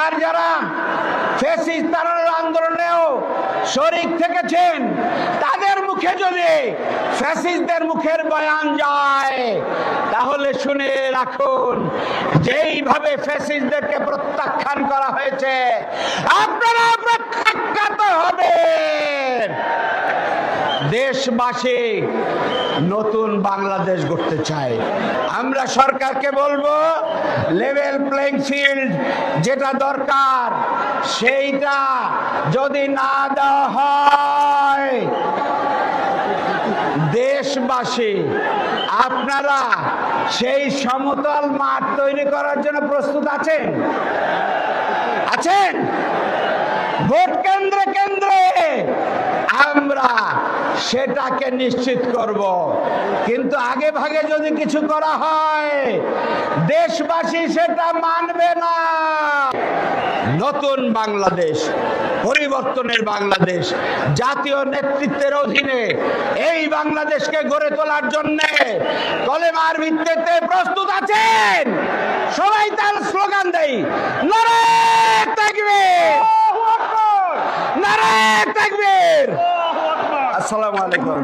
আর যারা ফ্যাসিস্ট তাড়ানোর আন্দোলনেও শরীক থেকেছেন, তাদের মুখে যদি ফ্যাসিস্টদের মুখের বয়ান যায়, তাহলে শুনে রাখুন, যেইভাবে ফ্যাসিস্টদেরকে প্রত্যাখ্যান করা হয়েছে, আপনারা প্রত্যাখ্যাত হবেন। দেশবাসী নতুন বাংলাদেশ গড়তে চায়। আমরা সরকারকে বলবো, লেভেল প্লেইং ফিল্ড যেটা দরকার সেইটা যদি না দেওয়া হয়, দেশবাসী আপনারা সেই সমতল মাঠ তৈরি করার জন্য প্রস্তুত আছেন? আছেন? ভোট কেন্দ্রে কেন্দ্রে আমরা সেটাকে নিশ্চিত করব, কিন্তু আগে ভাগে যদি কিছু করা হয়, দেশবাসী সেটা মানবে না। নতুন বাংলাদেশ, পরিবর্তনের বাংলাদেশ, জাতীয় নেতৃত্বের অধীনে এই বাংলাদেশকে গড়ে তোলার জন্য কলেমার ভিত্তিতে প্রস্তুত আছেন? সবাই তার স্লোগান দেই, নারে তাকবীর, নারে তাকবীর। আসসালামু আলাইকুম।